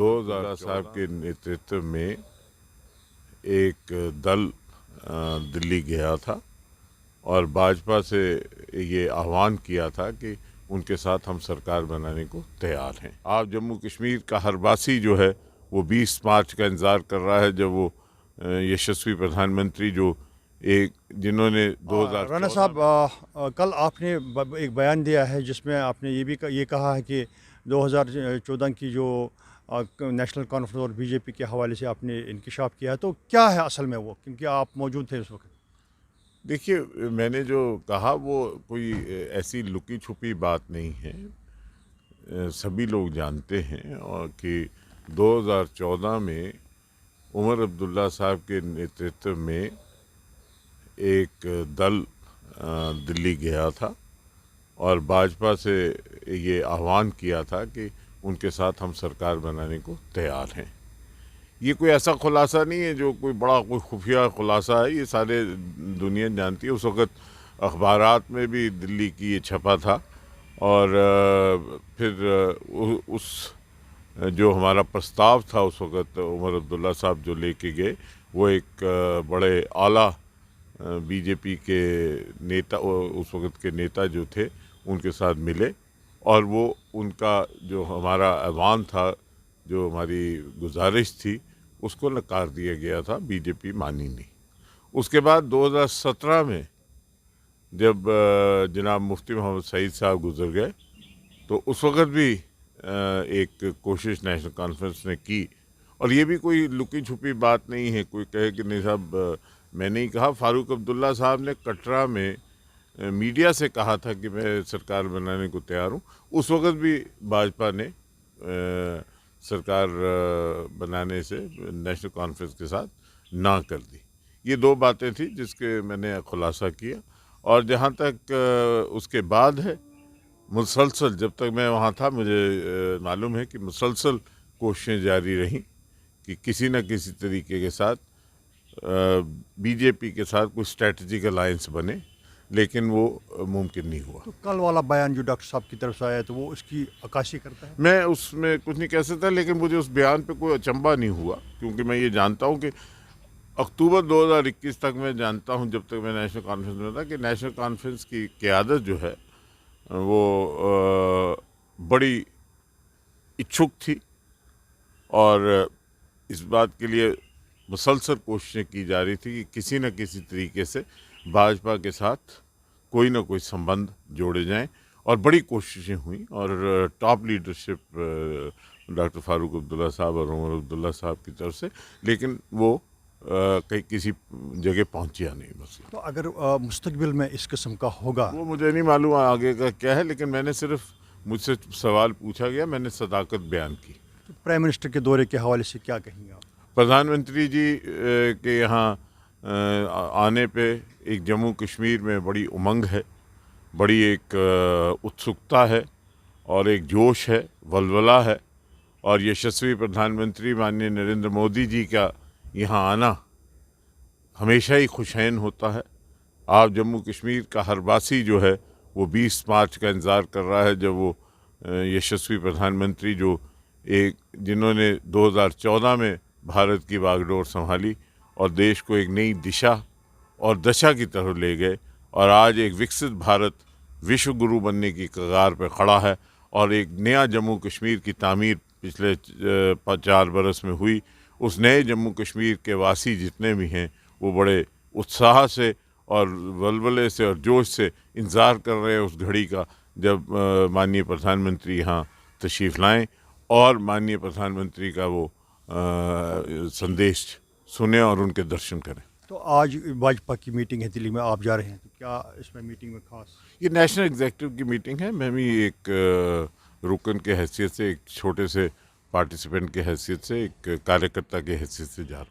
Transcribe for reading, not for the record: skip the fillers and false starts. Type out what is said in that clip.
साहब के नेतृत्व में एक दल दिल्ली गया था और भाजपा से ये आह्वान किया था कि उनके साथ हम सरकार बनाने को तैयार हैं। आप जम्मू कश्मीर का हर वासी जो है वो 20 मार्च का इंतज़ार कर रहा है, जब वो यशस्वी प्रधानमंत्री जो जिन्होंने 2000 राणा साहब, कल आपने एक बयान दिया है जिसमें आपने ये कहा है कि 2014 की जो नेशनल कॉन्फ्रेंस और बीजेपी के हवाले से आपने इंकिशाफ किया है, तो क्या है असल में वो, क्योंकि आप मौजूद थे उस वक्त? देखिए, मैंने जो कहा वो कोई ऐसी लुकी छुपी बात नहीं है। सभी लोग जानते हैं और कि 2014 में उमर अब्दुल्ला साहब के नेतृत्व में एक दल दिल्ली गया था और भाजपा से ये आह्वान किया था कि उनके साथ हम सरकार बनाने को तैयार हैं। ये कोई ऐसा खुलासा नहीं है जो कोई बड़ा कोई खुफिया खुलासा है, ये सारे दुनिया जानती है। उस वक़्त अखबारात में भी दिल्ली की ये छपा था और फिर उस जो हमारा प्रस्ताव था उस वक़्त उमर अब्दुल्ला साहब जो लेके गए, वो एक बड़े आला बीजेपी के नेता, उस वक़्त के नेता जो थे उनके साथ मिले और वो उनका जो हमारा ऐवान था, जो हमारी गुजारिश थी, उसको नकार दिया गया था। बीजेपी मानी नहीं। उसके बाद 2017 में जब जनाब मुफ्ती मोहम्मद सईद साहब गुजर गए, तो उस वक़्त भी एक कोशिश नेशनल कॉन्फ्रेंस ने की और ये भी कोई लुकी छुपी बात नहीं है। कोई कहे कि नहीं साहब मैंने ही कहा। फारूक अब्दुल्ला साहब ने कटरा में मीडिया से कहा था कि मैं सरकार बनाने को तैयार हूँ। उस वक़्त भी भाजपा ने सरकार बनाने से नेशनल कॉन्फ्रेंस के साथ ना कर दी। ये दो बातें थी जिसके मैंने खुलासा किया। और जहाँ तक उसके बाद है, मुसलसल जब तक मैं वहाँ था, मुझे मालूम है कि मुसलसल कोशिशें जारी रहीं कि किसी न किसी तरीके के साथ बीजेपी के साथ कोई स्ट्रेटजिक अलायंस बने, लेकिन वो मुमकिन नहीं हुआ। तो कल वाला बयान जो डॉक्टर साहब की तरफ से आया, तो वो उसकी अक्कासी करता है? मैं उसमें कुछ नहीं कह सकता, लेकिन मुझे उस बयान पे कोई अचंभा नहीं हुआ, क्योंकि मैं ये जानता हूँ कि अक्टूबर 2021 तक मैं जानता हूँ, जब तक मैं नेशनल कॉन्फ्रेंस में था, कि नेशनल कॉन्फ्रेंस की क़यादत जो है वो बड़ी इच्छुक थी और इस बात के लिए मुसलसल कोशिशें की जा रही थी कि किसी न किसी तरीके से भाजपा के साथ कोई ना कोई संबंध जोड़े जाएं, और बड़ी कोशिशें हुई और top leadership doctor Farooq Abdullah साहब और उमर अब्दुल्ला साहब की तरफ से, लेकिन वो कहीं किसी जगह पहुंचा नहीं मसला। तो अगर मुस्तकबिल में इस किस्म का होगा, वो मुझे नहीं मालूम आगे का क्या है, लेकिन मैंने सिर्फ, मुझसे सवाल पूछा गया, मैंने सदाकत बयान की। तो प्राइम मिनिस्टर के दौरे के हवाले से क्या कहेंगे आप? प्रधानमंत्री जी के यहाँ आने पे एक जम्मू कश्मीर में बड़ी उमंग है, बड़ी एक उत्सुकता है और एक जोश है, वलवला है। और यशस्वी प्रधानमंत्री माननीय नरेंद्र मोदी जी का यहाँ आना हमेशा ही खुशैन होता है। आप जम्मू कश्मीर का हर वासी जो है वो 20 मार्च का इंतज़ार कर रहा है, जब वो यशस्वी प्रधानमंत्री जो जिन्होंने 2014 में भारत की बागडोर संभाली और देश को एक नई दिशा और दशा की तरफ ले गए, और आज एक विकसित भारत विश्व गुरु बनने की कगार पर खड़ा है। और एक नया जम्मू कश्मीर की तामीर पिछले 4 बरस में हुई। उस नए जम्मू कश्मीर के वासी जितने भी हैं वो बड़े उत्साह से और वलवले से और जोश से इंतज़ार कर रहे हैं उस घड़ी का, जब माननीय प्रधानमंत्री यहाँ तशरीफ़ लाएँ और माननीय प्रधानमंत्री का वो संदेश सुने और उनके दर्शन करें। तो आज भाजपा की मीटिंग है दिल्ली में, आप जा रहे हैं, तो क्या इसमें मीटिंग में खास? ये नेशनल एग्जीक्यूटिव की मीटिंग है। मैं भी एक रुकन के हैसियत से, एक छोटे से पार्टिसिपेंट के हैसियत से, एक कार्यकर्ता के हैसियत से जा रहा हूँ।